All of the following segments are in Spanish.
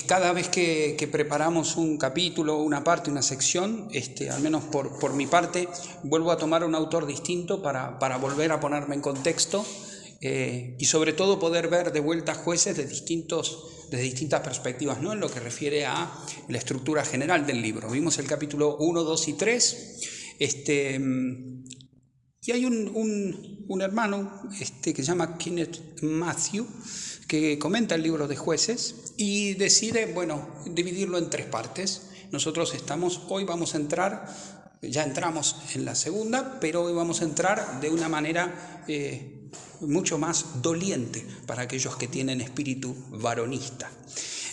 cada vez que preparamos un capítulo, una parte, una sección, al menos por mi parte, vuelvo a tomar un autor distinto para volver a ponerme en contexto y sobre todo poder ver de vuelta Jueces desde distintas perspectivas, ¿no? En lo que refiere a la estructura general del libro. Vimos el capítulo 1, 2 y 3. Y hay un hermano que se llama Kenneth Matthew, que comenta el libro de Jueces y decide, dividirlo en 3 partes. Nosotros hoy vamos a entrar, ya entramos en la segunda, pero hoy vamos a entrar de una manera mucho más doliente para aquellos que tienen espíritu varonista.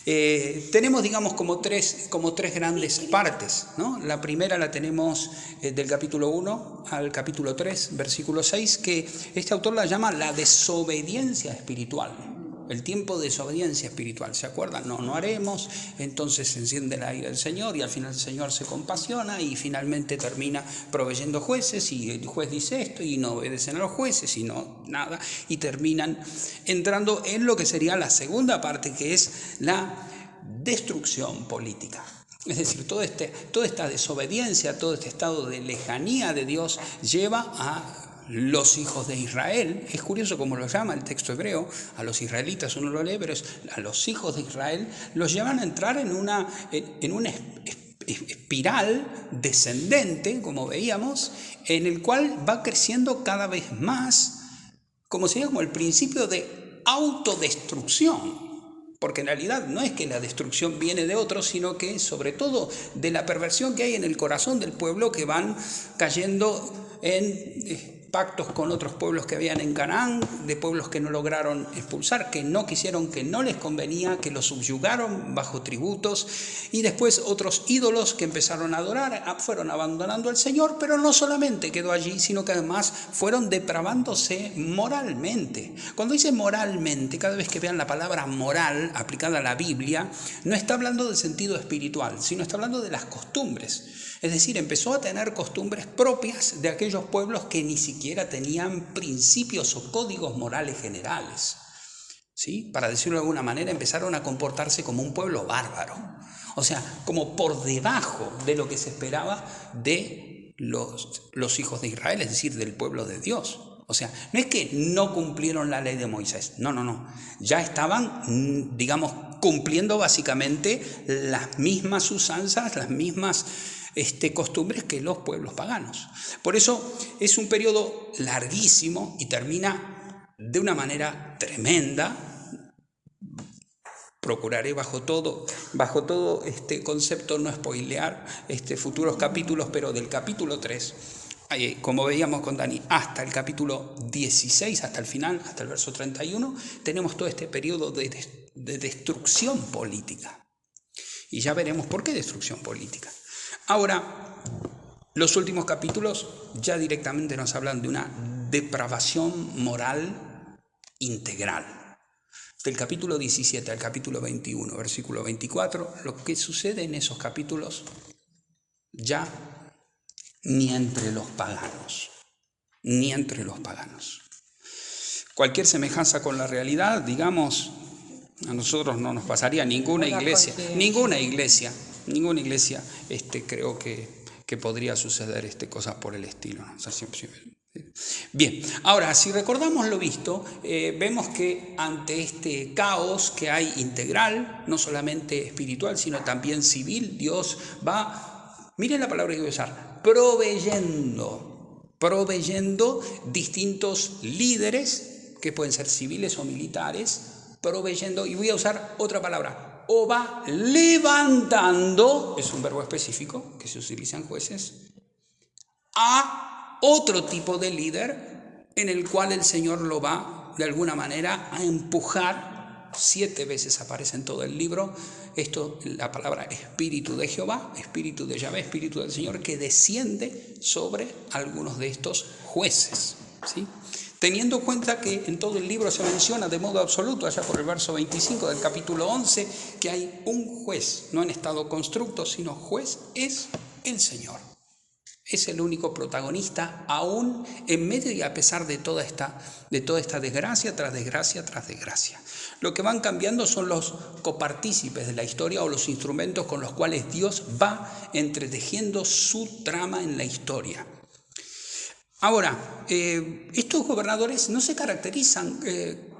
Tenemos, digamos, como tres grandes partes, ¿no? La primera la tenemos del capítulo 1 al capítulo 3, versículo 6, que este autor la llama la desobediencia espiritual. El tiempo de desobediencia espiritual, ¿se acuerdan? No haremos, entonces se enciende la ira del Señor y al final el Señor se compasiona y finalmente termina proveyendo jueces y el juez dice esto y no obedecen a los jueces y no nada y terminan entrando en lo que sería la segunda parte, que es la destrucción política. Es decir, toda esta desobediencia, todo este estado de lejanía de Dios lleva a los hijos de Israel. Es curioso cómo lo llama el texto hebreo, a los israelitas uno lo lee, pero a los hijos de Israel los llevan a entrar en una espiral descendente, como veíamos, en el cual va creciendo cada vez más, como sería como el principio de autodestrucción. Porque en realidad no es que la destrucción viene de otros, sino que sobre todo de la perversión que hay en el corazón del pueblo, que van cayendo en pactos con otros pueblos que habían en Canaán, de pueblos que no lograron expulsar, que no quisieron, que no les convenía, que los subyugaron bajo tributos, y después otros ídolos que empezaron a adorar, fueron abandonando al Señor, pero no solamente quedó allí, sino que además fueron depravándose moralmente. Cuando dice moralmente, cada vez que vean la palabra moral aplicada a la Biblia, no está hablando del sentido espiritual, sino está hablando de las costumbres. Es decir, empezó a tener costumbres propias de aquellos pueblos que ni siquiera tenían principios o códigos morales generales. ¿Sí? Para decirlo de alguna manera, empezaron a comportarse como un pueblo bárbaro. O sea, como por debajo de lo que se esperaba de los hijos de Israel, es decir, del pueblo de Dios. O sea, no es que no cumplieron la ley de Moisés, no. Ya estaban, digamos, cumpliendo básicamente las mismas usanzas, las mismas costumbres que los pueblos paganos. Por eso es un periodo larguísimo y termina de una manera tremenda. Procuraré bajo todo este concepto no spoilear futuros capítulos, pero del capítulo 3, como veíamos con Dani, hasta el capítulo 16, hasta el final, hasta el verso 31, tenemos todo este periodo de destrucción política. Y ya veremos por qué destrucción política. Ahora, los últimos capítulos ya directamente nos hablan de una depravación moral integral. Del capítulo 17 al capítulo 21, versículo 24, lo que sucede en esos capítulos ya ni entre los paganos. Cualquier semejanza con la realidad, digamos, a nosotros no nos pasaría ninguna iglesia, creo que podría suceder cosas por el estilo, ¿no? O sea, siempre. Bien, ahora, si recordamos lo visto, vemos que ante este caos que hay integral, no solamente espiritual, sino también civil, Dios va, miren la palabra que voy a usar, proveyendo distintos líderes, que pueden ser civiles o militares, proveyendo, y voy a usar otra palabra, o va levantando, es un verbo específico que se utiliza en Jueces, a otro tipo de líder en el cual el Señor lo va de alguna manera a empujar. 7 veces aparece en todo el libro la palabra Espíritu de Jehová, Espíritu de Yahvé, Espíritu del Señor, que desciende sobre algunos de estos jueces, ¿sí? Teniendo en cuenta que en todo el libro se menciona de modo absoluto, allá por el verso 25 del capítulo 11, que hay un juez, no en estado constructo, sino juez es el Señor. Es el único protagonista, aún en medio y a pesar de toda esta desgracia tras desgracia tras desgracia. Lo que van cambiando son los copartícipes de la historia o los instrumentos con los cuales Dios va entretejiendo su trama en la historia. Ahora, estos gobernadores no se caracterizan,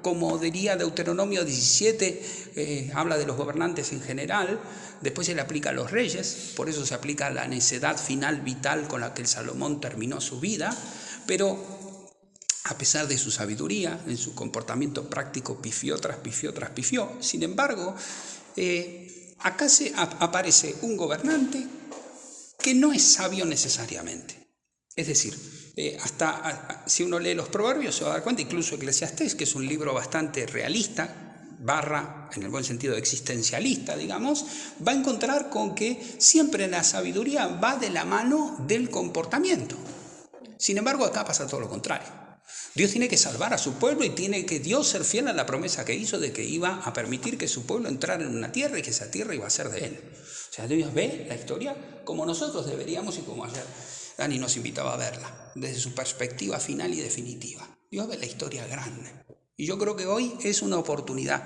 como diría Deuteronomio 17, habla de los gobernantes en general, después se le aplica a los reyes, por eso se aplica a la necedad final vital con la que el Salomón terminó su vida, pero a pesar de su sabiduría, en su comportamiento práctico pifió tras pifió tras pifió. Sin embargo, acá aparece un gobernante que no es sabio necesariamente. Es decir, si uno lee los proverbios se va a dar cuenta, incluso Eclesiastés, que es un libro bastante realista, en el buen sentido existencialista, digamos, va a encontrar con que siempre la sabiduría va de la mano del comportamiento. Sin embargo, acá pasa todo lo contrario. Dios tiene que salvar a su pueblo y tiene que Dios ser fiel a la promesa que hizo de que iba a permitir que su pueblo entrara en una tierra y que esa tierra iba a ser de él. O sea, Dios ve la historia como nosotros deberíamos y como ayer Dani nos invitaba a verla, desde su perspectiva final y definitiva. Dios ve la historia grande. Y yo creo que hoy es una oportunidad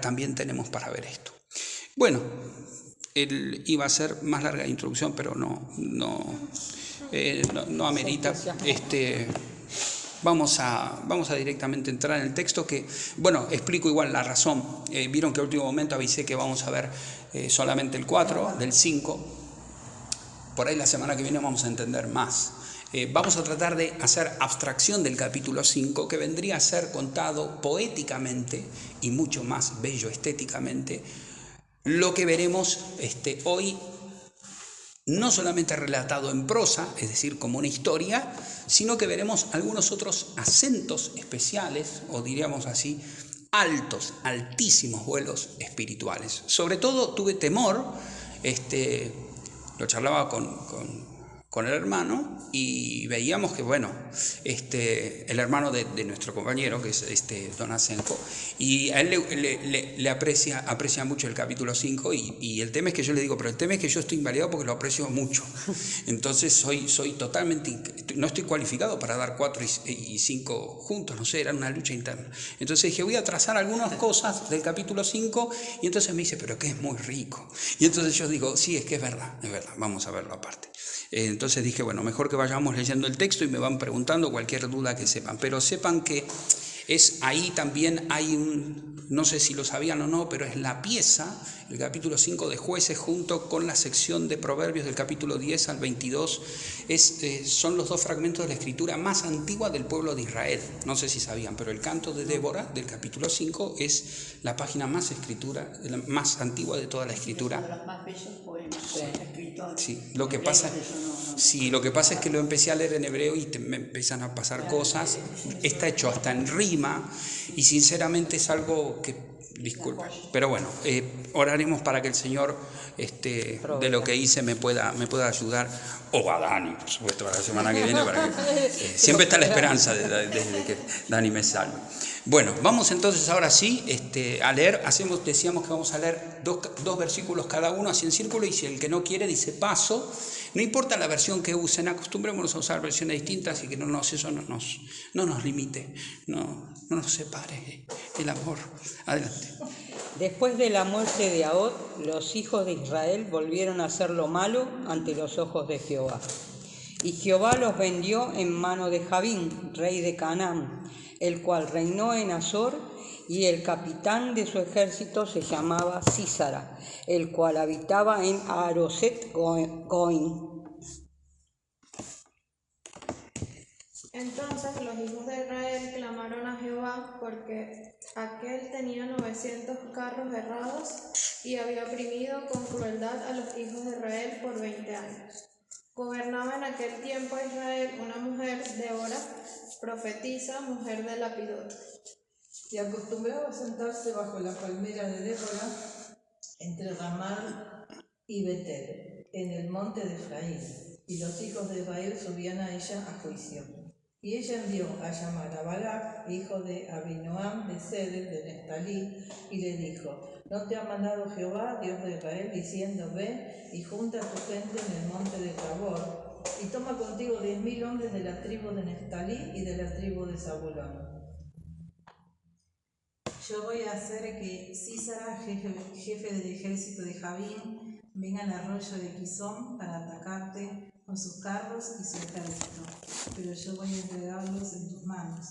también tenemos para ver esto. Bueno, iba a ser más larga la introducción, pero no amerita. Vamos a directamente entrar en el texto que, bueno, explico igual la razón. Vieron que al último momento avisé que vamos a ver solamente el 4, del 5. Por ahí la semana que viene vamos a entender más. Vamos a tratar de hacer abstracción del capítulo 5, que vendría a ser contado poéticamente y mucho más bello estéticamente. Lo que veremos hoy, no solamente relatado en prosa, es decir, como una historia, sino que veremos algunos otros acentos especiales, o diríamos así, altísimos vuelos espirituales. Sobre todo tuve temor, lo charlaba con el hermano y veíamos que, bueno, el hermano de nuestro compañero, que es Don Asenjo, y a él le aprecia mucho el capítulo 5 y el tema es que yo le digo, pero el tema es que yo estoy invalidado porque lo aprecio mucho. Entonces soy totalmente, no estoy cualificado para dar 4 y 5 juntos, no sé, era una lucha interna. Entonces dije, voy a trazar algunas cosas del capítulo 5 y entonces me dice, pero que es muy rico. Y entonces yo digo, sí, es que es verdad, vamos a verlo aparte. Entonces dije, bueno, mejor que vayamos leyendo el texto y me van preguntando cualquier duda que sepan, pero sepan que ahí también hay no sé si lo sabían o no, pero es la pieza, el capítulo 5 de Jueces junto con la sección de Proverbios del capítulo 10 al 22, son los dos fragmentos de la escritura más antigua del pueblo de Israel. No sé si sabían, pero el canto de Débora del capítulo 5 es la página más antigua de toda la escritura. Uno de los más bellos poemas escritos. Sí, lo que pasa es que lo empecé a leer en hebreo y me empiezan a pasar cosas. Está hecho hasta en rima y sinceramente es algo que, disculpa, pero bueno, oraremos para que el Señor de lo que hice me pueda ayudar, o a Dani, por supuesto, para la semana que viene, para que siempre está la esperanza de que Dani me salve. Bueno, vamos entonces ahora sí a leer. Decíamos que vamos a leer dos versículos cada uno así en círculo, y si el que no quiere dice paso. No importa la versión que usen, acostumbrémonos a usar versiones distintas y que eso no nos limite, no nos separe el amor. Adelante. Después de la muerte de Ahod, los hijos de Israel volvieron a hacer lo malo ante los ojos de Jehová. Y Jehová los vendió en mano de Jabín, rey de Canaán, el cual reinó en Azor, y el capitán de su ejército se llamaba Sísara, el cual habitaba en Aroset Goim. Entonces los hijos de Israel clamaron a Jehová porque aquel tenía 900 carros herrados y había oprimido con crueldad a los hijos de Israel por 20 años. Gobernaba en aquel tiempo a Israel una mujer de Ora, profetisa, mujer de Lapidot. Y acostumbraba sentarse bajo la palmera de Débora, entre Ramá y Betel, en el monte de Efraín, y los hijos de Israel subían a ella a juicio. Y ella envió a llamar a Balac, hijo de Abinoam de Ceder de Neftalí, y le dijo: ¿No te ha mandado Jehová, Dios de Israel, diciendo: ve y junta a tu gente en el monte de Tabor, y toma contigo 10.000 hombres de la tribu de Neftalí y de la tribu de Zabulón. Yo voy a hacer que Sísara, jefe del ejército de Javín, venga al arroyo de Quizón para atacarte con sus carros y su ejército, pero yo voy a entregarlos en tus manos.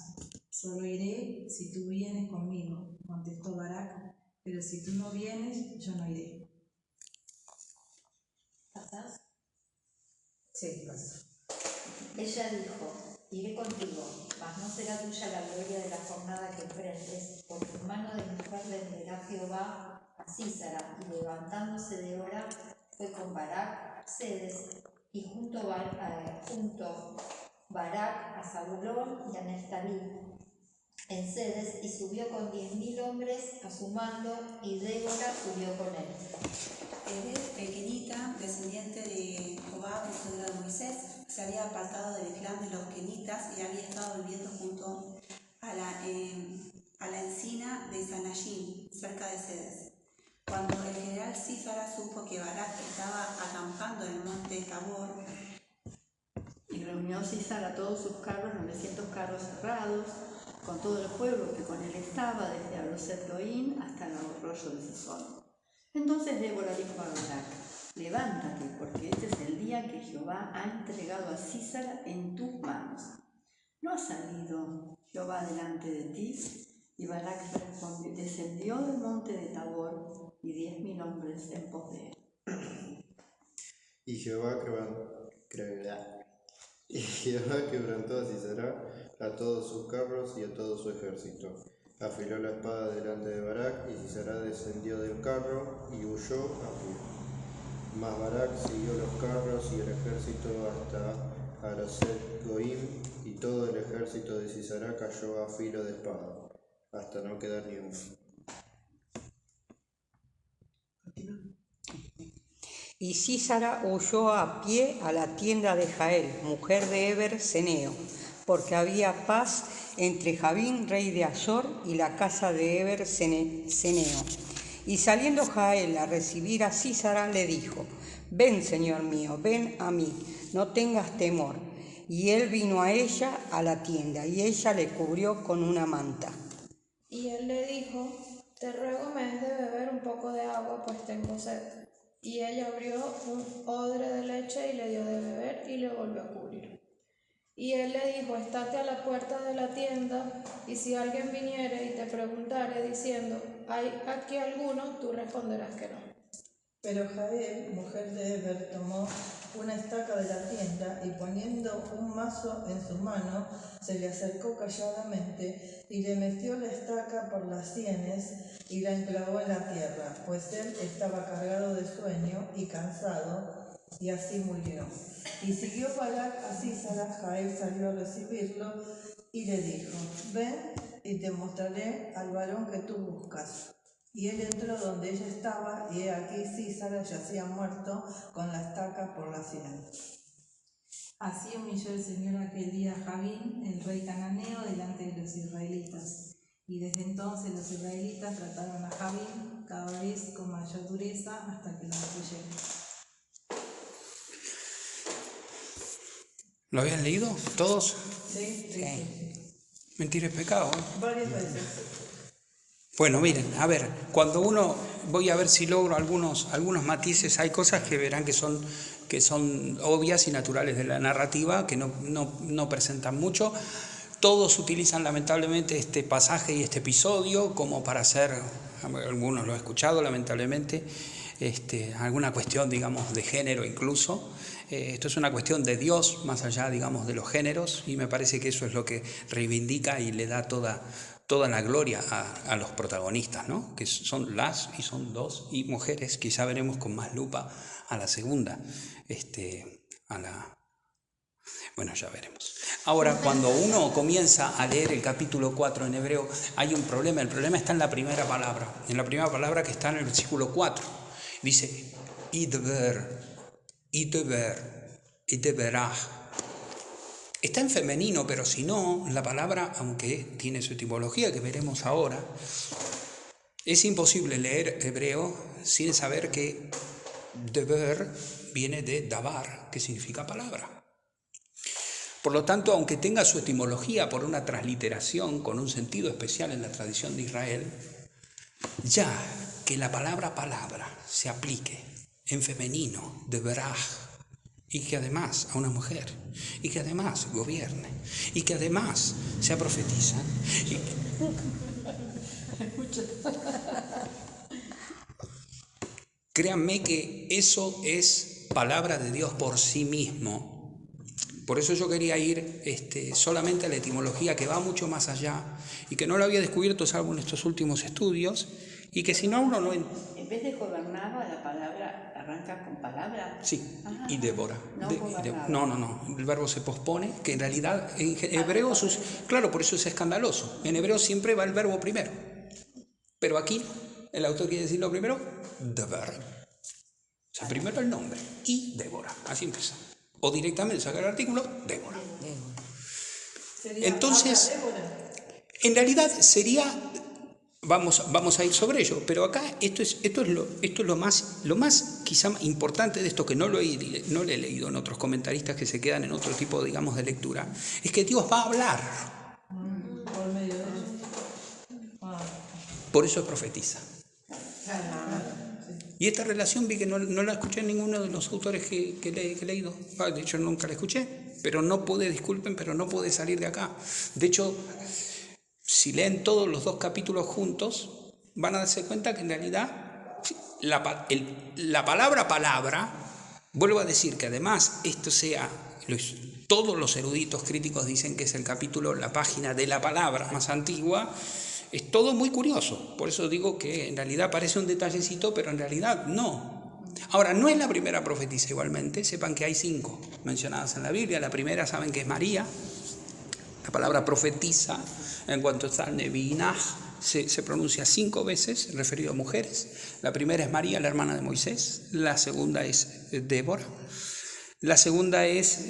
Solo iré si tú vienes conmigo, contestó Barak, pero si tú no vienes, yo no iré. ¿Pasás? Sí, pasa. Ella dijo, iré contigo, mas no será tuya la gloria de la jornada que enfrentes, porque en mano de mujer venderá Jehová a Sísara, y levantándose de hora fue con Barak a Sedes, y junto Barak a Zabulón y a Neftalí en Sedes, y subió con 10.000 hombres a su mando, y Débora subió con él. Eres pequeñita, descendiente de Jobab, el suegro de Moisés, se había apartado del clan de los kenitas y había estado viviendo junto a la encina de Sanayim, cerca de Sedes. Cuando el general Sísara supo que Barak estaba acampando en el monte Tabor, Y reunió Sísara a todos sus carros, 900 carros cerrados, con todo el pueblo que con él estaba, desde Abroset-Goín hasta el arroyo de Sesón. Entonces Débora dijo a Barak, levántate, porque este es el día que Jehová ha entregado a Sísara en tus manos. ¿No ha salido Jehová delante de ti? Y Barak respondió, descendió del monte de Tabor, y 10.000 hombres en pos de él. Y Jehová quebrantó a Sísara, a todos sus carros y a todo su ejército. Afiló la espada delante de Barak, y Sísara descendió del carro y huyó a pie. Mas Barak siguió los carros y el ejército hasta Aroset-Goim, y todo el ejército de Sísara cayó a filo de espada, hasta no quedar ni uno. Y Sísara huyó a pie a la tienda de Jael, mujer de Eber Ceneo, porque había paz entre Javín, rey de Azor, y la casa de Eber Ceneo. Y saliendo Jael a recibir a Sísara, le dijo, ven, señor mío, ven a mí, no tengas temor. Y él vino a ella a la tienda, y ella le cubrió con una manta. Y él le dijo, te ruego me des de beber un poco de agua, pues tengo sed. Y ella abrió un odre de leche y le dio de beber y le volvió a cubrir. Y él le dijo, estate a la puerta de la tienda, y si alguien viniere y te preguntare diciendo, ¿hay aquí alguno? Tú responderás que no. Pero Jael, mujer de Eber, tomó una estaca de la tienda y poniendo un mazo en su mano, se le acercó calladamente y le metió la estaca por las sienes y la enclavó en la tierra, pues él estaba cargado de sueño y cansado, y así murió. Y siguió Barak a Sísara. Jael salió a recibirlo y le dijo, ven y te mostraré al varón que tú buscas. Y él entró donde ella estaba, y he aquí Sísara yacía muerto con la estaca por la sien. Así humilló el Señor aquel día a Javín, el rey cananeo, delante de los israelitas. Y desde entonces los israelitas trataron a Javín cada vez con mayor dureza hasta que lo destruyeron. ¿Lo habían leído todos? Sí. Mentira es pecado, ¿eh? Varias veces. Bueno, miren, a ver, cuando uno, voy a ver si logro algunos matices, hay cosas que verán que son obvias y naturales de la narrativa, que no presentan mucho. Todos utilizan lamentablemente este pasaje y este episodio como para hacer, algunos lo he escuchado lamentablemente, alguna cuestión, digamos, de género incluso. Esto es una cuestión de Dios, más allá, digamos, de los géneros, y me parece que eso es lo que reivindica y le da toda la gloria a los protagonistas, ¿no? Que son y son dos, y mujeres, quizá veremos con más lupa a la segunda, bueno, ya veremos. Ahora, cuando uno comienza a leer el capítulo 4 en hebreo, hay un problema. El problema está en la primera palabra. En la primera palabra que está en el versículo 4. Dice, ideberah. Está en femenino, pero si no, la palabra, aunque tiene su etimología que veremos ahora, es imposible leer hebreo sin saber que deber viene de davar, que significa palabra. Por lo tanto, aunque tenga su etimología por una transliteración con un sentido especial en la tradición de Israel, ya que la palabra palabra se aplique en femenino, de veraj, y que además a una mujer, y que además gobierne, y que además sea profetisa. Créanme que eso es palabra de Dios por sí mismo. Por eso yo quería ir solamente a la etimología, que va mucho más allá y que no lo había descubierto salvo en estos últimos estudios, y que si no uno no... En vez de gobernaba, la palabra arranca con palabra. Sí, y Débora. No, No, el verbo se pospone, que en realidad en hebreo, claro, por eso es escandaloso. En hebreo siempre va el verbo primero. Pero aquí el autor quiere decirlo primero, Deber. O sea, primero el nombre y Débora, así empieza. O directamente sacar el artículo, Débora. Entonces, en realidad sería, vamos a ir sobre ello, pero acá esto es lo más quizá importante de esto, que no lo he leído en otros comentaristas que se quedan en otro tipo, digamos, de lectura, es que Dios va a hablar. Por medio de ellos. Por eso profetiza. Y esta relación vi que no la escuché en ninguno de los autores que he leído. De hecho, nunca la escuché, pero no pude, disculpen, pero no pude salir de acá. De hecho, si leen todos los 2 capítulos juntos, van a darse cuenta que en realidad la palabra, vuelvo a decir que además todos los eruditos críticos dicen que es el capítulo, la página de la palabra más antigua. Es todo muy curioso, por eso digo que en realidad parece un detallecito, pero en realidad no. Ahora, no es la primera profetisa igualmente, sepan que hay 5 mencionadas en la Biblia. La primera saben que es María. La palabra profetisa, en cuanto está al Nevinaj, se pronuncia 5 veces, referido a mujeres. La primera es María, la hermana de Moisés. La segunda es Débora. La segunda es...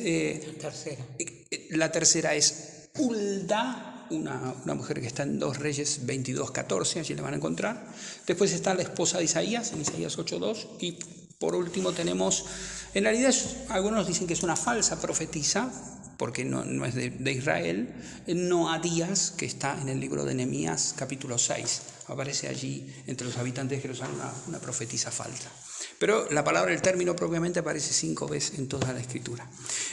La tercera es Hulda, una mujer que está en 2 Reyes 22:14, allí la van a encontrar. Después está la esposa de Isaías, en Isaías 8:2. Y por último tenemos, en realidad algunos dicen que es una falsa profetisa, porque no es de Israel, Noadías, que está en el libro de Nehemías capítulo 6. Aparece allí entre los habitantes de Jerusalén una profetisa falsa. Pero la palabra, el término propiamente aparece 5 veces en toda la Escritura.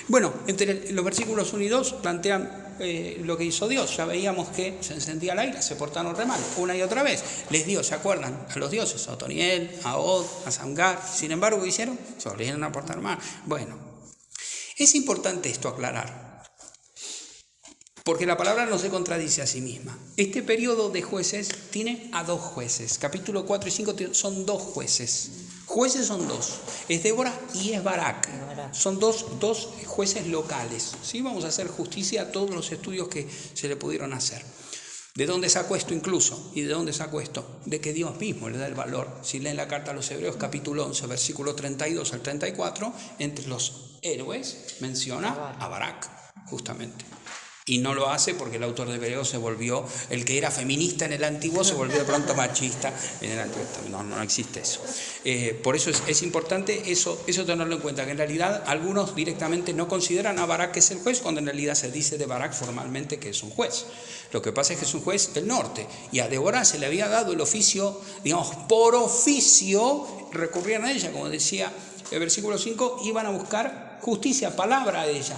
Bueno, entre los versículos 1 y 2 plantean lo que hizo Dios. Ya veíamos que se encendía la ira, se portaron re mal, una y otra vez. Les dio, ¿se acuerdan? A los dioses, a Otoniel, a Od, a Samgar. Sin embargo, ¿qué hicieron? Se volvieron a portar mal. Bueno, es importante esto aclarar, porque la palabra no se contradice a sí misma. Este periodo de jueces tiene a 2 jueces. Capítulo 4 y 5 son 2 jueces. Jueces son 2, es Débora y es Barak. Son dos jueces locales. ¿Sí? Vamos a hacer justicia a todos los estudios que se le pudieron hacer. ¿De dónde sacó esto incluso? ¿Y de dónde sacó esto? De que Dios mismo le da el valor. Si leen la carta a los Hebreos, capítulo 11, versículo 32 al 34, entre los héroes menciona a Barak, justamente. Y no lo hace porque el autor de Hebreos se volvió, el que era feminista en el antiguo se volvió de pronto machista en el antiguo. No existe eso. Por eso es importante eso tenerlo en cuenta, que en realidad algunos directamente no consideran a Barak que es el juez, cuando en realidad se dice de Barak formalmente que es un juez. Lo que pasa es que es un juez del norte, y a Débora se le había dado el oficio, digamos, por oficio, recurrían a ella, como decía el versículo 5, iban a buscar justicia, palabra a ella.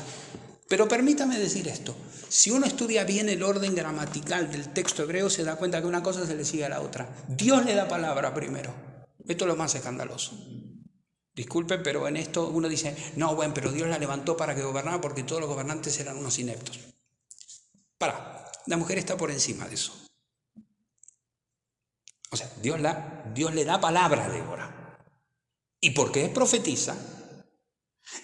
Pero permítame decir esto, si uno estudia bien el orden gramatical del texto hebreo, se da cuenta que una cosa se le sigue a la otra. Dios le da palabra primero. Esto es lo más escandaloso. Disculpen, pero en esto uno dice, no, bueno, pero Dios la levantó para que gobernara porque todos los gobernantes eran unos ineptos. La mujer está por encima de eso. O sea, Dios le da palabra a Débora. Y porque es profetisa,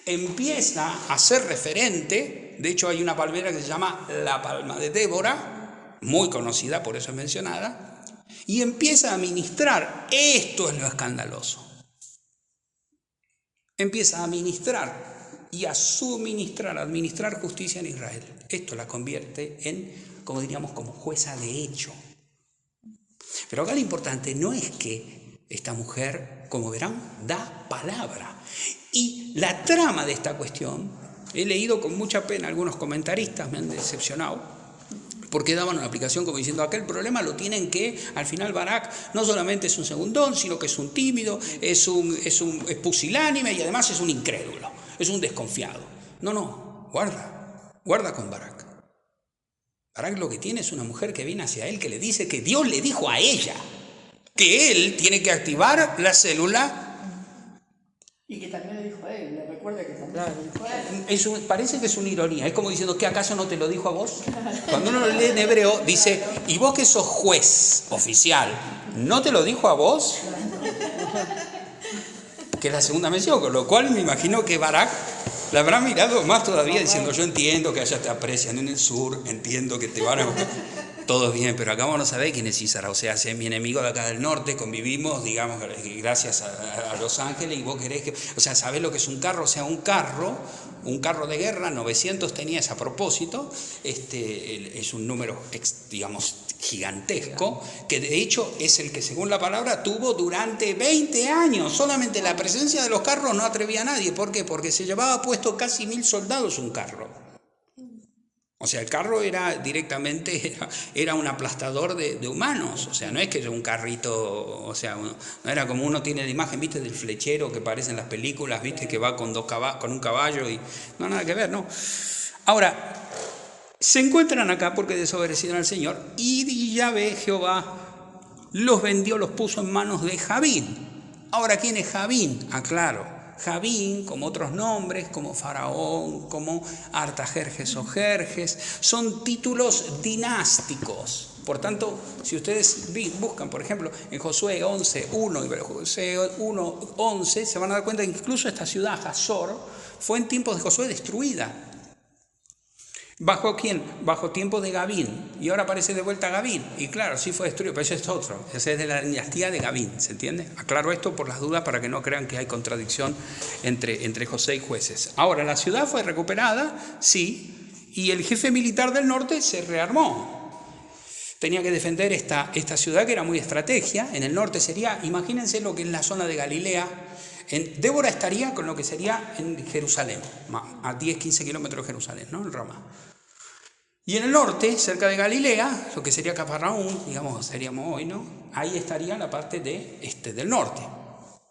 empieza a ser referente. De hecho, hay una palmera que se llama la palma de Débora, muy conocida, por eso es mencionada, y empieza a ministrar. Esto es lo escandaloso. Empieza a ministrar y a suministrar, a administrar justicia en Israel. Esto la convierte en, como diríamos, como jueza de hecho. Pero acá lo importante no es que esta mujer, como verán, da palabra. Y la trama de esta cuestión He leído con mucha pena algunos comentaristas, me han decepcionado, porque daban una aplicación como diciendo, aquel problema lo tienen que, al final Barak no solamente es un segundón, sino que es un tímido, es pusilánime y además es un incrédulo, es un desconfiado. No, guarda con Barak. Barak lo que tiene es una mujer que viene hacia él, que le dice que Dios le dijo a ella que él tiene que activar la célula. Y que también le dijo a él, le recuerda que también le dijo a él. Parece que es una ironía, es como diciendo, ¿qué acaso no te lo dijo a vos? Cuando uno lo lee en hebreo, dice, ¿y vos que sos juez oficial, no te lo dijo a vos? Que es la segunda mención, con lo cual me imagino que Barak la habrá mirado más todavía diciendo, yo entiendo que allá te aprecian en el sur, entiendo que te van a... Todo bien, pero acá vos no sabés quién es Císara, o sea, si es mi enemigo de acá del norte, convivimos, digamos, gracias a Los Ángeles, y vos querés que... O sea, ¿sabés lo que es un carro? O sea, un carro de guerra, 900 tenías a propósito, es un número, digamos, gigantesco, que de hecho es el que, según la palabra, tuvo durante 20 años. Solamente la presencia de los carros no atrevía a nadie. ¿Por qué? Porque se llevaba puesto casi 1000 soldados un carro. O sea, el carro era directamente, era un aplastador de humanos. O sea, no es que era un carrito, o sea, no era como uno tiene la imagen, ¿viste? Del flechero que aparece en las películas, ¿viste? Que va con un caballo y... No, nada que ver, ¿no? Ahora, se encuentran acá porque desobedecieron al Señor y Yahvé, Jehová, los vendió, los puso en manos de Javín. Ahora, ¿quién es Javín? Aclaro. Javín, como otros nombres, como Faraón, como Artajerjes o Jerjes, son títulos dinásticos. Por tanto, si ustedes buscan, por ejemplo, en Josué 11:1 y Josué 1:11, se van a dar cuenta que incluso esta ciudad, Hazor, fue en tiempos de Josué destruida. ¿Bajo quién? Bajo tiempos de Gavín. Y ahora aparece de vuelta Gavín. Y claro, sí fue destruido, pero ese es otro. Ese es de la dinastía de Gavín, ¿se entiende? Aclaro esto por las dudas para que no crean que hay contradicción entre José y Jueces. Ahora, la ciudad fue recuperada, sí, y el jefe militar del norte se rearmó. Tenía que defender esta ciudad que era muy estrategia. En el norte sería, imagínense lo que es la zona de Galilea. Débora estaría con lo que sería en Jerusalén, a 10-15 kilómetros de Jerusalén, ¿no? En Roma. Y en el norte, cerca de Galilea, lo que sería Cafarnaúm, digamos, seríamos hoy, ¿no? Ahí estaría la parte del norte.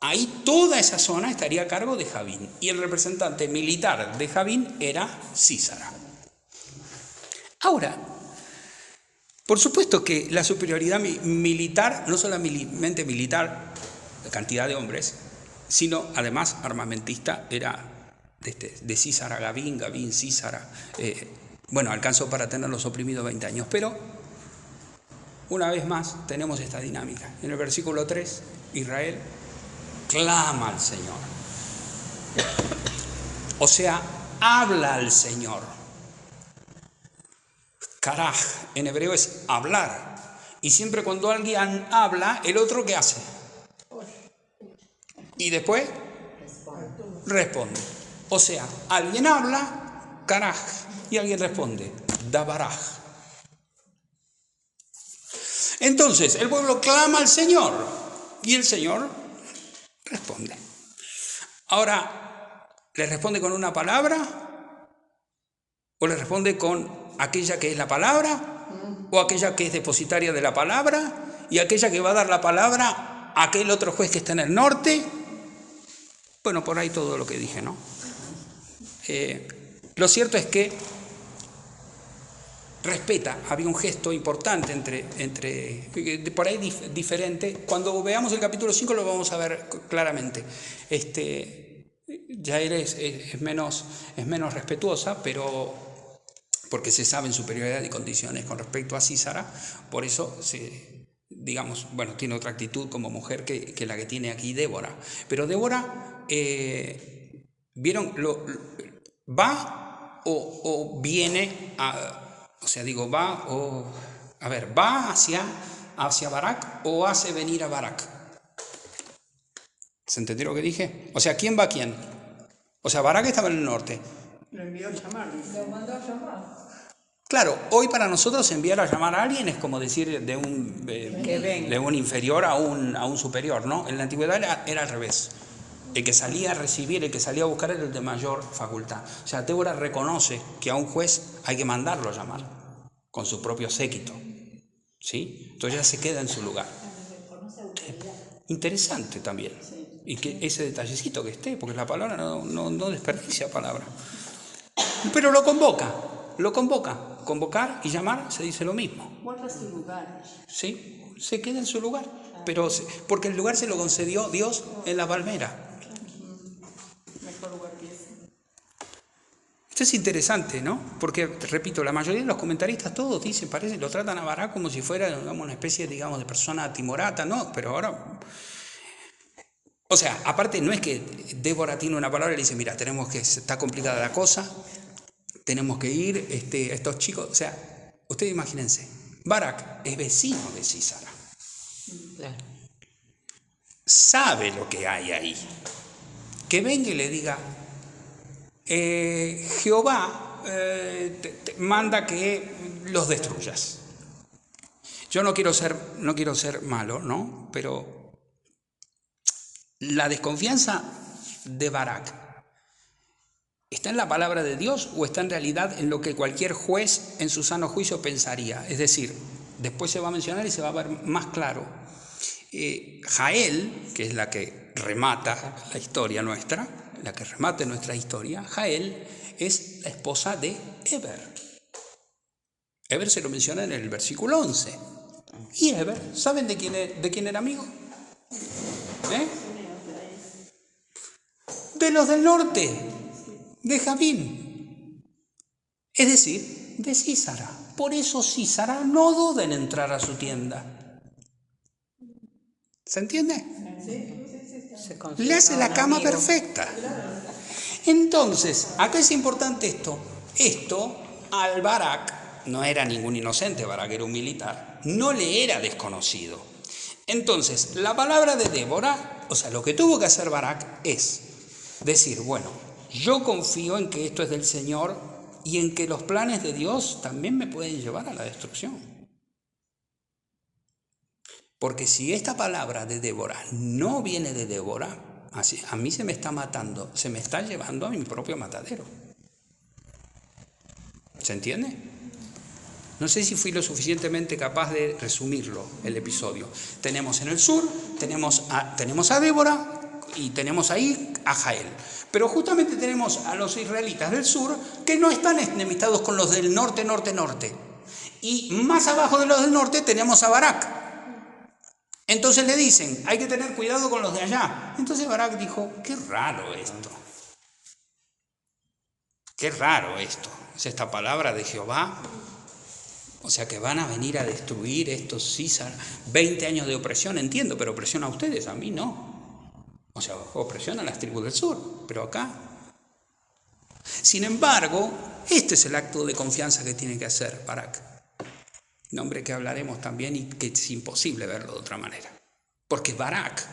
Ahí toda esa zona estaría a cargo de Javín. Y el representante militar de Javín era Císara. Ahora, por supuesto que la superioridad militar, no solamente militar, la cantidad de hombres, sino además armamentista, era de Císara, Gavín, Císara. Bueno, alcanzó para tenerlos oprimidos 20 años, pero una vez más tenemos esta dinámica. En el versículo 3, Israel clama al Señor. O sea, habla al Señor. Karaj, en hebreo es hablar. Y siempre cuando alguien habla, ¿el otro qué hace? Y después responde. O sea, alguien habla, Karaj, y alguien responde, Dabaraj. Entonces, el pueblo clama al Señor y el Señor responde. Ahora, ¿le responde con una palabra? ¿O le responde con aquella que es la palabra? ¿O aquella que es depositaria de la palabra? ¿Y aquella que va a dar la palabra a aquel otro juez que está en el norte? Bueno, por ahí todo lo que dije, ¿no? Lo cierto es que respeta, había un gesto importante por ahí diferente. Cuando veamos el capítulo 5 lo vamos a ver claramente. Yael es menos respetuosa, pero porque se sabe en superioridad de condiciones con respecto a Císara, por eso digamos, bueno, tiene otra actitud como mujer que la que tiene aquí Débora. Pero Débora, ¿vieron? ¿Va o viene a...? O sea, digo, ¿va hacia Barak o hace venir a Barak? ¿Se entendió lo que dije? O sea, ¿quién va a quién? O sea, Barak estaba en el norte. Lo envió a llamar, dice. Lo mandó a llamar. Claro, hoy para nosotros enviar a llamar a alguien es como decir de un inferior a un superior, ¿no? En la antigüedad era al revés. el que salía a recibir, el que salía a buscar era el de mayor facultad. O sea, Débora reconoce que a un juez hay que mandarlo a llamar con su propio séquito, ¿sí? Entonces ya se queda en su lugar. Interesante también. Y que ese detallecito que esté, porque la palabra no desperdicia palabra. Pero lo convoca. Convocar y llamar se dice lo mismo. Guarda su lugar. ¿Sí? Se queda en su lugar. Pero porque el lugar se lo concedió Dios en la palmera. Mejor lugar que ese. Esto es interesante, ¿no? Porque, repito, la mayoría de los comentaristas todos dicen, lo tratan a Barak como si fuera, digamos, una especie, digamos, de persona timorata, ¿no? Pero ahora... O sea, aparte no es que Débora tiene una palabra y le dice, mira, está complicada la cosa, tenemos que ir, estos chicos, o sea, ustedes imagínense, Barak es vecino de Sísara. Claro. Sabe lo que hay ahí. Que venga y le diga, Jehová te manda que los destruyas. Yo no quiero ser malo, ¿no? Pero la desconfianza de Barak, ¿está en la palabra de Dios o está en realidad en lo que cualquier juez en su sano juicio pensaría? Es decir, después se va a mencionar y se va a ver más claro. Jael, que es la que remata la historia nuestra, Jael es la esposa de Eber. Eber se lo menciona en el versículo 11. Y Eber, ¿saben de quién era amigo? De los del norte, de Javín, es decir, de Sísara. Por eso Sísara no duda en entrar a su tienda. ¿Se entiende? Sí. Le hace la cama perfecta. Entonces, acá es importante esto al Barak, no era ningún inocente, Barak era un militar, no le era desconocido. Entonces, la palabra de Débora, o sea, lo que tuvo que hacer Barak es decir, bueno, yo confío en que esto es del Señor y en que los planes de Dios también me pueden llevar a la destrucción. Porque si esta palabra de Débora no viene de Débora, a mí se me está matando, se me está llevando a mi propio matadero. ¿Se entiende? No sé si fui lo suficientemente capaz de resumirlo, el episodio. Tenemos en el sur, tenemos a Débora, y tenemos ahí a Jael. Pero justamente tenemos a los israelitas del sur que no están enemistados con los del norte. Y más abajo de los del norte tenemos a Barak. Entonces le dicen, hay que tener cuidado con los de allá. Entonces Barak dijo, qué raro esto. Es esta palabra de Jehová. O sea que van a venir a destruir estos Císar. 20 años de opresión, entiendo, pero opresión a ustedes, a mí no. O sea, opresión a las tribus del sur, pero acá. Sin embargo, este es el acto de confianza que tiene que hacer Barak. Nombre que hablaremos también y que es imposible verlo de otra manera. Porque Barak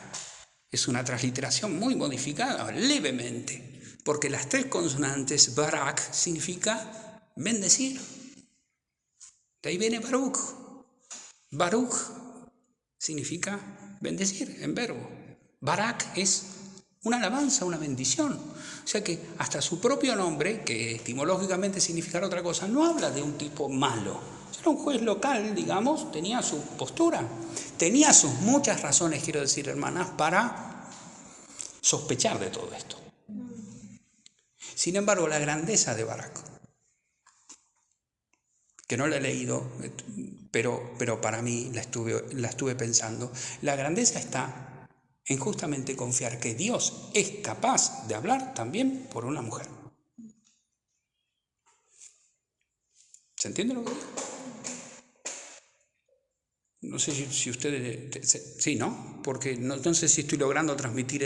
es una transliteración muy modificada, levemente. Porque las 3 consonantes Barak significa bendecir. De ahí viene Baruch. Baruch significa bendecir en verbo. Barak es una alabanza, una bendición. O sea que hasta su propio nombre, que etimológicamente significará otra cosa, no habla de un tipo malo. Era un juez local, digamos, tenía su postura. Tenía sus muchas razones, quiero decir, hermanas, para sospechar de todo esto. Sin embargo, la grandeza de Barak, que no la he leído, pero para mí la estuve pensando, la grandeza está en justamente confiar que Dios es capaz de hablar también por una mujer. ¿Se entiende lo que digo? No sé si ustedes... Sí, ¿no? Porque no sé si estoy logrando transmitir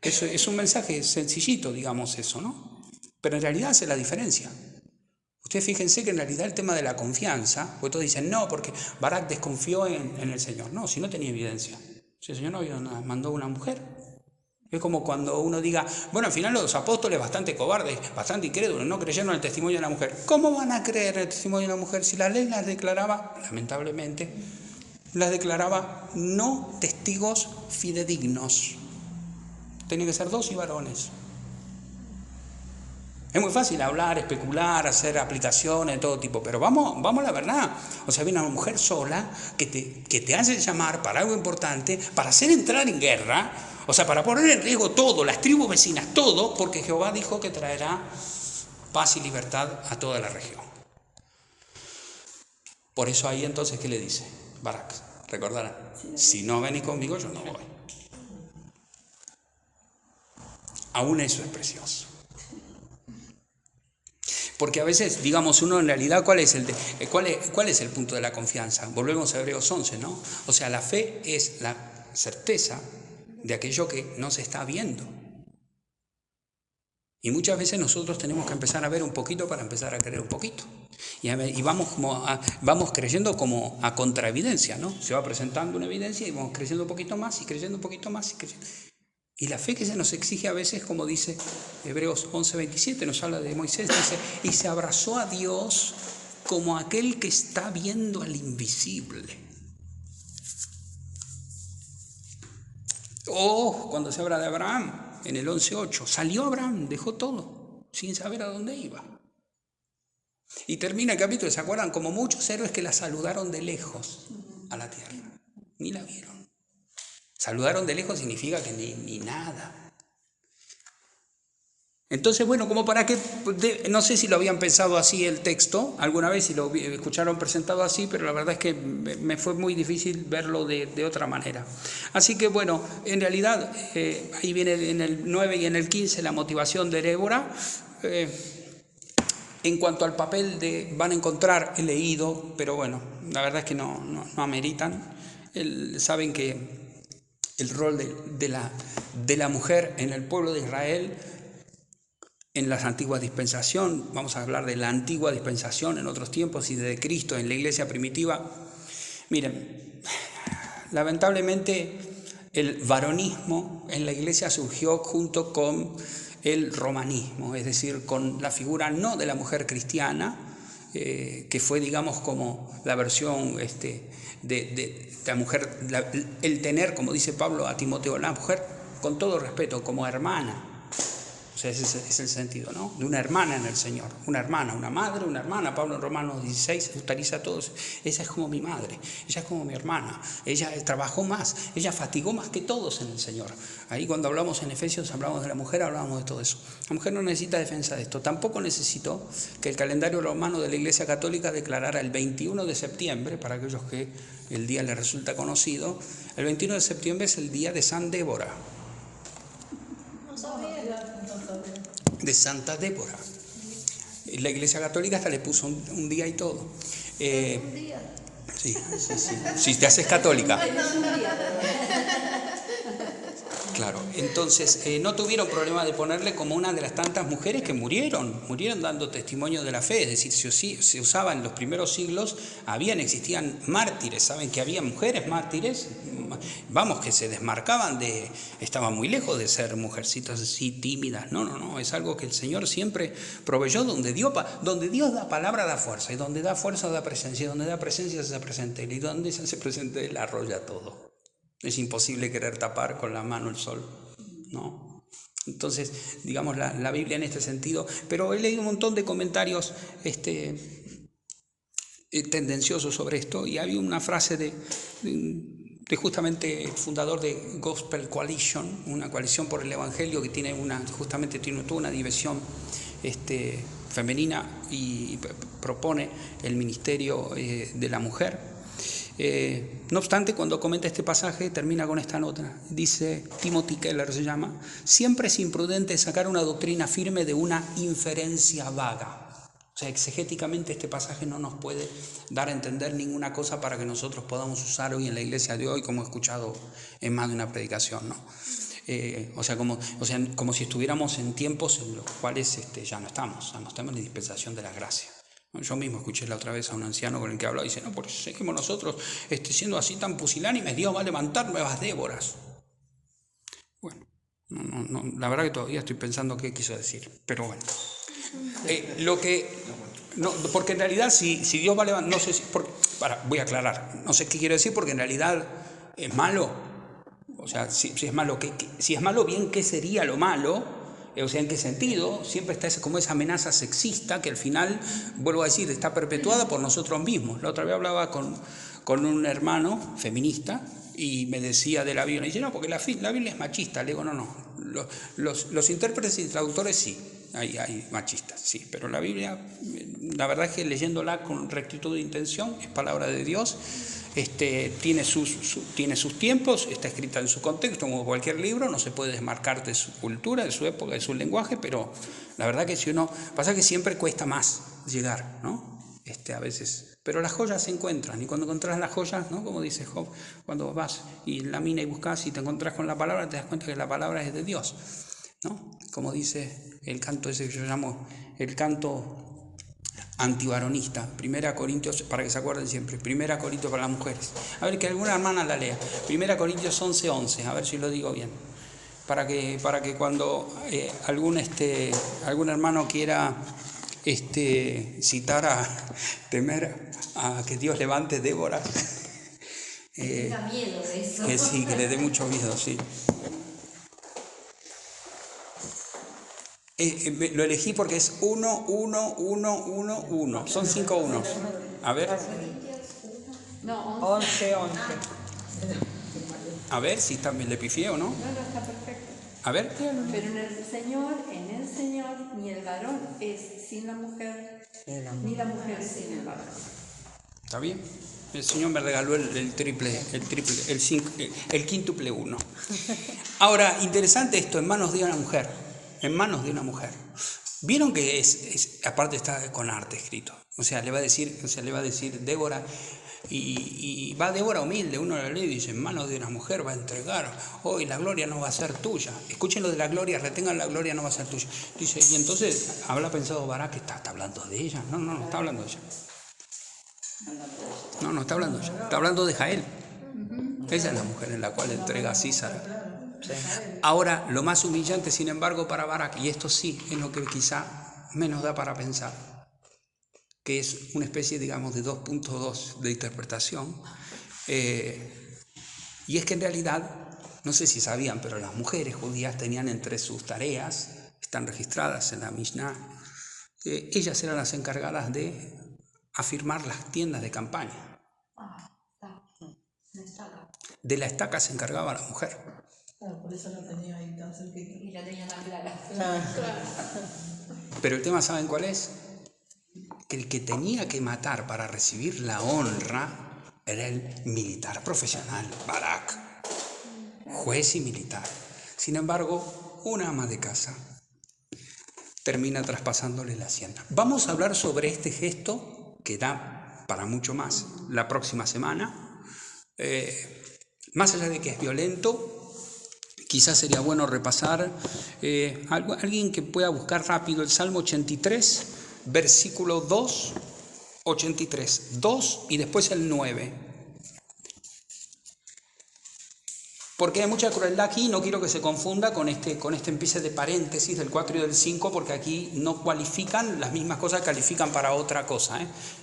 eso es un mensaje sencillito, digamos eso, ¿no? Pero en realidad hace la diferencia. Ustedes fíjense que en realidad el tema de la confianza, porque todos dicen, no, porque Barak desconfió en el Señor. No, si no tenía evidencia. Si el Señor no mandó una mujer. Es como cuando uno diga, bueno, al final los apóstoles bastante cobardes, bastante incrédulos, no creyeron en el testimonio de la mujer. ¿Cómo van a creer en el testimonio de la mujer si la ley las declaraba, lamentablemente, las declaraba no testigos fidedignos? Tienen que ser 2 y varones. Es muy fácil hablar, especular, hacer aplicaciones de todo tipo, pero vamos a la verdad. O sea, viene una mujer sola que te hace llamar para algo importante, para hacer entrar en guerra, o sea, para poner en riesgo todo, las tribus vecinas, todo, porque Jehová dijo que traerá paz y libertad a toda la región. Por eso ahí entonces, ¿qué le dice Barak? Recordarán, si no venís conmigo, yo no voy. Aún eso es precioso. Porque a veces, digamos, uno en realidad, ¿cuál es el punto de la confianza? Volvemos a Hebreos 11, ¿no? O sea, la fe es la certeza de aquello que no se está viendo. Y muchas veces nosotros tenemos que empezar a ver un poquito para empezar a creer un poquito. Y vamos creyendo como a contraevidencia, ¿no? Se va presentando una evidencia y vamos creyendo un poquito más y creyendo un poquito más y creyendo. Y la fe que se nos exige a veces, como dice Hebreos 11:27, nos habla de Moisés, dice, y se abrazó a Dios como aquel que está viendo al invisible. Cuando se habla de Abraham, en el 11:8, salió Abraham, dejó todo, sin saber a dónde iba. Y termina el capítulo, ¿se acuerdan? Como muchos héroes que la saludaron de lejos a la tierra, ni la vieron. Saludaron de lejos significa que ni nada. Entonces, bueno, como para que, no sé si lo habían pensado así el texto, alguna vez si lo escucharon presentado así, pero la verdad es que me fue muy difícil verlo de otra manera. Así que bueno, en realidad, ahí viene en el 9 y en el 15 la motivación de Débora. En cuanto al papel van a encontrar, he leído, pero bueno, la verdad es que no ameritan. Saben que el rol de la mujer en el pueblo de Israel, en las antiguas dispensaciones, vamos a hablar de la antigua dispensación en otros tiempos y de Cristo en la iglesia primitiva. Miren, lamentablemente el varonismo en la iglesia surgió junto con el romanismo, es decir, con la figura no de la mujer cristiana, que fue, digamos, como la versión de la mujer, el tener, como dice Pablo a Timoteo, la mujer, con todo respeto, como hermana. O sea, ese es el sentido, ¿no? De una hermana en el Señor. Una hermana, una madre, una hermana. Pablo en Romanos 16 utiliza a todos. Ella es como mi madre, ella es como mi hermana. Ella trabajó más, ella fatigó más que todos en el Señor. Ahí cuando hablamos en Efesios, hablamos de la mujer, hablamos de todo eso. La mujer no necesita defensa de esto. Tampoco necesitó que el calendario romano de la Iglesia Católica declarara el 21 de septiembre, para aquellos que el día les resulta conocido, el 21 de septiembre es el día de San Débora. De Santa Débora. La Iglesia Católica hasta le puso un día y todo. ¿Un día? Sí. Si te haces católica. Claro, entonces no tuvieron problema de ponerle como una de las tantas mujeres que murieron dando testimonio de la fe. Es decir, se usaba en los primeros siglos, existían mártires, saben que había mujeres mártires, vamos, que se desmarcaban estaban muy lejos de ser mujercitas así tímidas. No, es algo que el Señor siempre proveyó, donde Dios da palabra da fuerza, y donde da fuerza da presencia, y donde da presencia se hace presente, y donde se hace presente Él arrolla todo. Es imposible querer tapar con la mano el sol, ¿no? Entonces, digamos, la Biblia en este sentido, pero he leído un montón de comentarios tendenciosos sobre esto, y había una frase de justamente el fundador de Gospel Coalition, una coalición por el Evangelio que tiene toda una división femenina y propone el ministerio de la mujer. No obstante, cuando comenta este pasaje, termina con esta nota. Dice, Timothy Keller se llama, siempre es imprudente sacar una doctrina firme de una inferencia vaga. O sea, exegéticamente este pasaje no nos puede dar a entender ninguna cosa para que nosotros podamos usar hoy en la iglesia de hoy, como he escuchado en más de una predicación, ¿no? Como si estuviéramos en tiempos en los cuales ya no estamos en la dispensación de la gracia. Yo mismo escuché la otra vez a un anciano con el que hablaba y dice, no, porque seguimos nosotros siendo así tan pusilánimes, Dios va a levantar nuevas Déboras. Bueno, no, la verdad que todavía estoy pensando qué quiso decir, pero bueno. Porque en realidad si Dios va a levantar, no sé si, voy a aclarar, no sé qué quiero decir, porque en realidad es malo. sea, si es malo, si es malo, bien, ¿qué sería lo malo? O sea, ¿en qué sentido? Siempre está como esa amenaza sexista que al final, vuelvo a decir, está perpetuada por nosotros mismos. La otra vez hablaba con un hermano feminista y me decía de la Biblia, y dice, no, porque la Biblia es machista. Le digo, no, los intérpretes y traductores sí, hay machistas, sí, pero la Biblia, la verdad es que leyéndola con rectitud de intención, es palabra de Dios, tiene sus tiempos, está escrita en su contexto, como cualquier libro, no se puede desmarcar de su cultura, de su época, de su lenguaje, pero la verdad que si uno, pasa que siempre cuesta más llegar, ¿no? A veces, pero las joyas se encuentran, y cuando encontrás las joyas, ¿no? Como dice Job, cuando vas y en la mina y buscas y te encontrás con la palabra, te das cuenta que la palabra es de Dios, ¿no? Como dice el canto ese que yo llamo el canto antivaronista, 1 Corintios, para que se acuerden siempre, 1 Corintios para las mujeres. A ver, que alguna hermana la lea. 1 Corintios 11:11, a ver si lo digo bien. Para que cuando algún hermano quiera citar temer a que Dios levante Débora, da miedo de eso. que sí, que le dé mucho miedo, sí. Lo elegí porque es 1, 1, 1, 1, 1. Son 5 unos. A ver. No, 11. A ver si también le pifié o no. No, está perfecto. A ver. Pero en el Señor, ni el varón es sin la mujer, ni la mujer sin el varón. ¿Está bien? El Señor me regaló el quíntuple 1. Ahora, interesante esto, en manos de una mujer. En manos de una mujer. Vieron que aparte está con arte escrito. O sea, le va a decir Débora, y va Débora humilde, uno la lee y dice, en manos de una mujer va a entregar, hoy la gloria no va a ser tuya. Escuchen lo de la gloria, retengan la gloria, no va a ser tuya. Dice, y entonces, ¿habrá pensado Barak que está hablando de ella? No está hablando de ella. No está hablando de ella. Está hablando de Jael. Esa es la mujer en la cual entrega a Císara. Ahora, lo más humillante, sin embargo, para Barak, y esto sí es lo que quizá menos da para pensar, que es una especie, digamos, de 2.2 de interpretación, y es que en realidad, no sé si sabían, pero las mujeres judías tenían entre sus tareas, están registradas en la Mishnah, ellas eran las encargadas de afirmar las tiendas de campaña. De la estaca se encargaba la mujer. Claro, por eso la tenía ahí tan cerquita. Y la tenía tan clara. Pero el tema, ¿saben cuál es? Que el que tenía que matar para recibir la honra era el militar profesional, Barak, juez y militar. Sin embargo, una ama de casa termina traspasándole la hacienda. Vamos a hablar sobre este gesto que da para mucho más la próxima semana. Más allá de que es violento, quizás sería bueno repasar alguien que pueda buscar rápido el Salmo 83, versículo 2, 83, 2 y después el 9. Porque hay mucha crueldad aquí, no quiero que se confunda con este empiece de paréntesis del 4 y del 5, porque aquí no cualifican las mismas cosas que califican para otra cosa.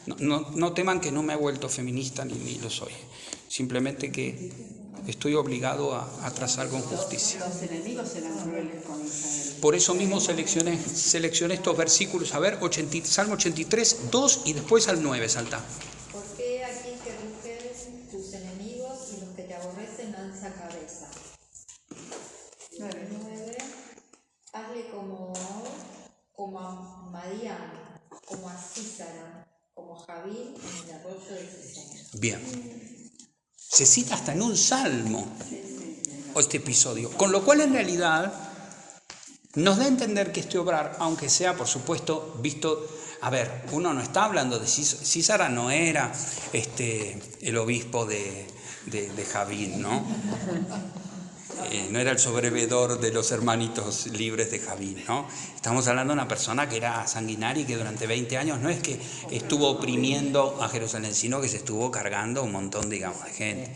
No teman que no me he vuelto feminista ni lo soy. Simplemente que estoy obligado a trazar con justicia. Los enemigos serán crueles con Israel. Por eso mismo seleccioné estos versículos. A ver, Salmo 83, 2 y después al 9 salta. Porque aquí que rugen tus enemigos y los que te aborrecen alza cabeza. 9. Hazle como a Madián, como a Císara, como a Javín en el arroyo de Sisón. Bien. Se cita hasta en un salmo este episodio, con lo cual en realidad nos da a entender que este obrar, aunque sea por supuesto visto, a ver, uno no está hablando de Císara, no era el obispo de Javín, ¿no? No era el sobrevedor de los hermanitos libres de Javín, ¿no? Estamos hablando de una persona que era sanguinaria y que durante 20 años no es que estuvo oprimiendo a Jerusalén, sino que se estuvo cargando un montón, digamos, de gente.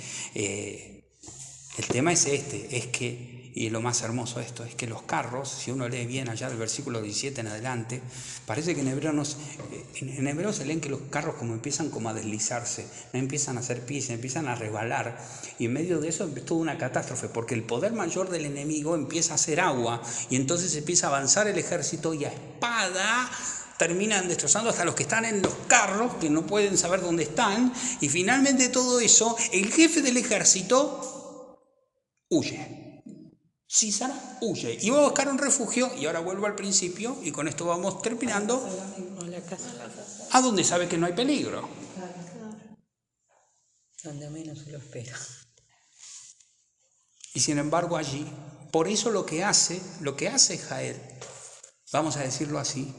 El tema es es que y lo más hermoso de esto es que los carros, si uno lee bien allá del versículo 17 en adelante, parece que en hebreo se leen que los carros como empiezan como a deslizarse, empiezan a hacer pis, empiezan a resbalar, y en medio de eso es toda una catástrofe, porque el poder mayor del enemigo empieza a hacer agua, y entonces empieza a avanzar el ejército, y a espada terminan destrozando hasta los que están en los carros, que no pueden saber dónde están, y finalmente todo eso, el jefe del ejército huye. Sísara huye y va a buscar un refugio, y ahora vuelvo al principio, y con esto vamos terminando, a donde sabe que no hay peligro. Donde menos se lo espera. Y sin embargo allí, por eso lo que hace Jael, vamos a decirlo así,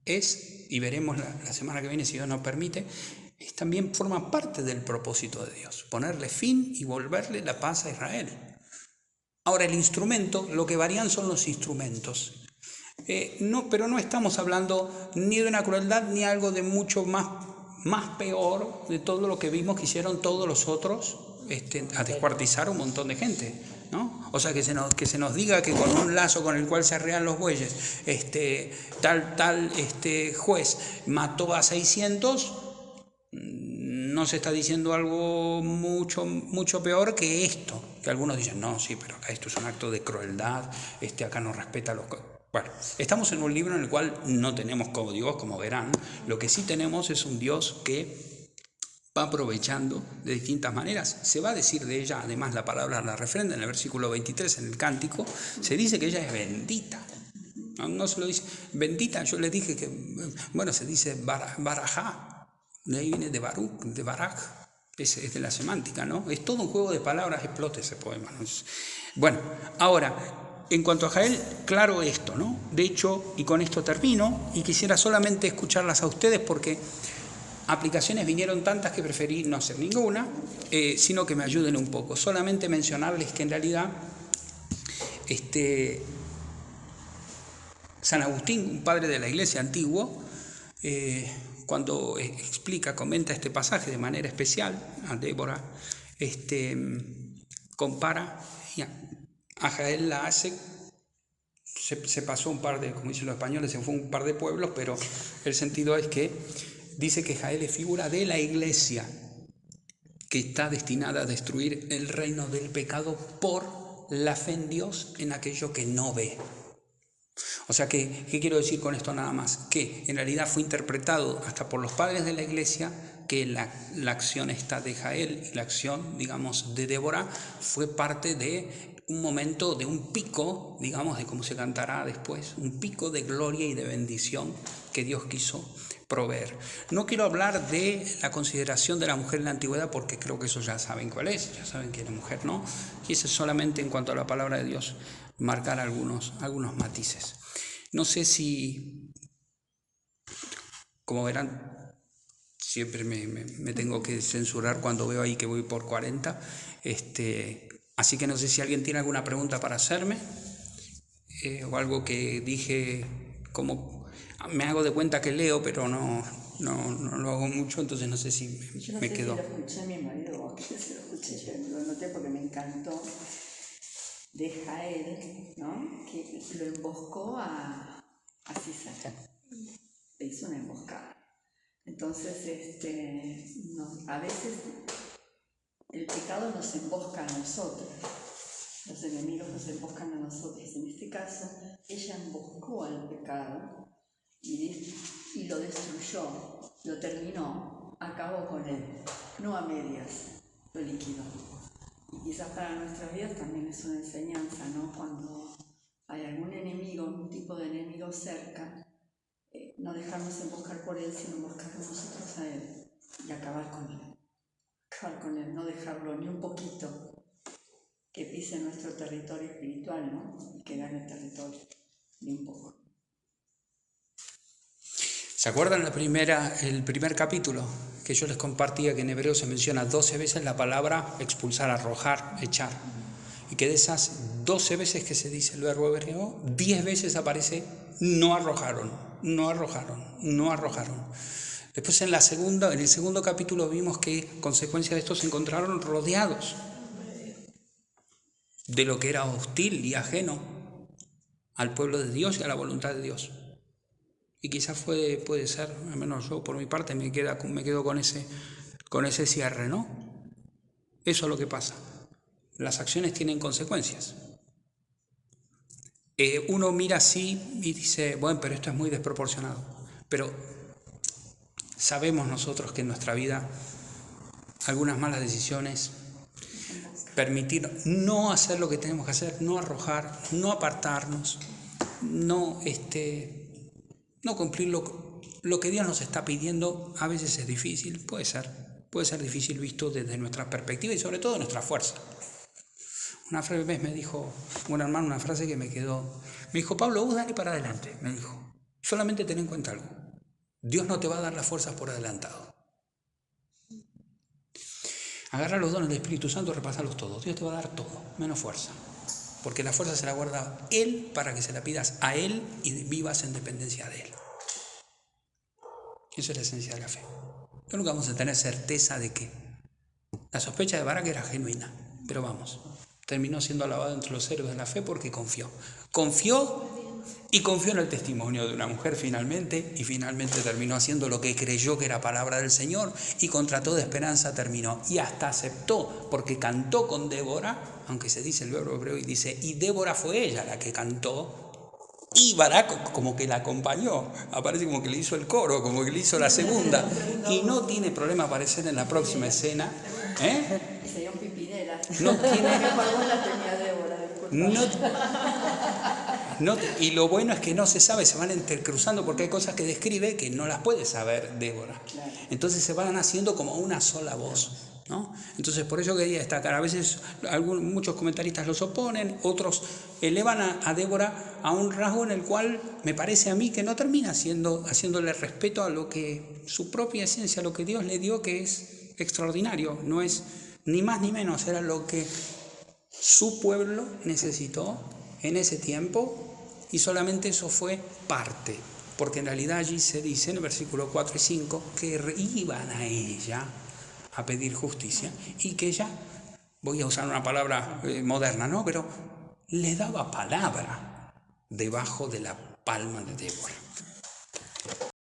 es, y veremos la semana que viene si Dios nos permite, también forma parte del propósito de Dios, ponerle fin y volverle la paz a Israel. Ahora el instrumento, lo que varían son los instrumentos. Pero no estamos hablando ni de una crueldad ni algo de mucho más peor de todo lo que vimos que hicieron todos los otros, a descuartizar un montón de gente, ¿no? O sea, que se nos diga que con un lazo con el cual se arrean los bueyes, tal juez mató a 600, no se está diciendo algo mucho peor que esto, que algunos dicen, no, sí, pero acá esto es un acto de crueldad, acá no respeta los... Bueno, estamos en un libro en el cual no tenemos códigos, como verán, lo que sí tenemos es un Dios que va aprovechando de distintas maneras. Se va a decir de ella, además la palabra la refrenda en el versículo 23 en el cántico, se dice que ella es bendita. No se lo dice bendita, yo les dije que, bueno, se dice barajá, de ahí viene de Baruch, de Baraj, es de la semántica, ¿no? Es todo un juego de palabras, explote ese poema, ¿no? Bueno, ahora, en cuanto a Jael, claro esto, ¿no? De hecho, y con esto termino, y quisiera solamente escucharlas a ustedes porque aplicaciones vinieron tantas que preferí no hacer ninguna, sino que me ayuden un poco. Solamente mencionarles que en realidad San Agustín, un padre de la iglesia antiguo, cuando comenta este pasaje de manera especial a Débora, compara a Jael, la hace, se pasó un par de, como dicen los españoles, se fue un par de pueblos, pero el sentido es que dice que Jael es figura de la iglesia que está destinada a destruir el reino del pecado por la fe en Dios en aquello que no ve. O sea, ¿qué quiero decir con esto nada más? Que en realidad fue interpretado hasta por los padres de la iglesia que la acción esta de Jael y la acción, digamos, de Débora fue parte de un momento, de un pico, digamos, de cómo se cantará después, un pico de gloria y de bendición que Dios quiso proveer. No quiero hablar de la consideración de la mujer en la antigüedad porque creo que eso ya saben cuál es, ya saben que la mujer no, y eso es solamente en cuanto a la palabra de Dios, marcar algunos matices. No sé si, como verán, siempre me tengo que censurar cuando veo ahí que voy por 40, así que no sé si alguien tiene alguna pregunta para hacerme, o algo que dije, como me hago de cuenta que leo, pero no lo hago mucho, entonces no sé si me quedo. Yo no sé si lo escuché a mi marido o a quién se lo escuché, yo lo noté porque me encantó de Jael, ¿no? Que lo emboscó a Císara, le hizo una emboscada. Entonces, a veces el pecado nos embosca a nosotros, los enemigos nos emboscan a nosotros. En este caso, ella emboscó al pecado y lo destruyó, lo terminó, acabó con él, no a medias, lo liquidó. Y quizás para nuestras vidas también es una enseñanza, ¿no? Cuando hay algún enemigo, un tipo de enemigo cerca, no dejarnos emboscar por él, sino emboscarnos nosotros a él y acabar con él, no dejarlo ni un poquito que pise nuestro territorio espiritual, ¿no? Y que gane el territorio, ni un poco. ¿Se acuerdan el primer capítulo que yo les compartía que en hebreo se menciona 12 veces la palabra expulsar, arrojar, echar? Y que de esas 12 veces que se dice el verbo hebreo, 10 veces aparece no arrojaron, no arrojaron, no arrojaron. Después en el segundo capítulo vimos que consecuencia de esto se encontraron rodeados. de lo que era hostil y ajeno al pueblo de Dios y a la voluntad de Dios. Y quizás puede ser, al menos yo por mi parte me quedo con ese cierre, ¿no? Eso es lo que pasa. Las acciones tienen consecuencias. Uno mira así y dice, bueno, pero esto es muy desproporcionado. Pero sabemos nosotros que en nuestra vida algunas malas decisiones, permitir no hacer lo que tenemos que hacer, no arrojar, no apartarnos, no cumplir lo que Dios nos está pidiendo, a veces es difícil, puede ser difícil visto desde nuestra perspectiva y sobre todo de nuestra fuerza. Una vez me dijo un hermano una frase que me dijo, Pablo, vos dale para adelante, me dijo, solamente ten en cuenta algo, Dios no te va a dar las fuerzas por adelantado. Agarra los dones del Espíritu Santo, repasalos todos, Dios te va a dar todo, menos fuerza, porque la fuerza se la guarda Él para que se la pidas a Él y vivas en dependencia de Él. Eso es la esencia de la fe. Yo nunca vamos a tener certeza de que la sospecha de Barak era genuina, pero vamos, terminó siendo alabado entre los héroes de la fe porque confió en el testimonio de una mujer finalmente, y finalmente terminó haciendo lo que creyó que era palabra del Señor, y contra toda esperanza terminó, y hasta aceptó, porque cantó con Débora, aunque se dice el verbo hebreo y dice, y Débora fue ella la que cantó, y Barak como que la acompañó, aparece como que le hizo el coro, como que le hizo la segunda, y no tiene problema aparecer en la próxima escena. Sería un pipinela. No tiene... la tenía Débora, y lo bueno es que no se sabe, se van intercruzando porque hay cosas que describe que no las puede saber Débora. Claro. Entonces se van haciendo como una sola voz, ¿no? Entonces por eso quería destacar, a veces muchos comentaristas los oponen, otros elevan a Débora a un rasgo en el cual me parece a mí que no termina haciéndole respeto a lo que su propia esencia, lo que Dios le dio, que es extraordinario, no es ni más ni menos, era lo que su pueblo necesitó en ese tiempo, y solamente eso fue parte, porque en realidad allí se dice en el versículo 4 y 5 que iban a ella a pedir justicia y que ella, voy a usar una palabra moderna, ¿no? Pero le daba palabra debajo de la palma de Débora.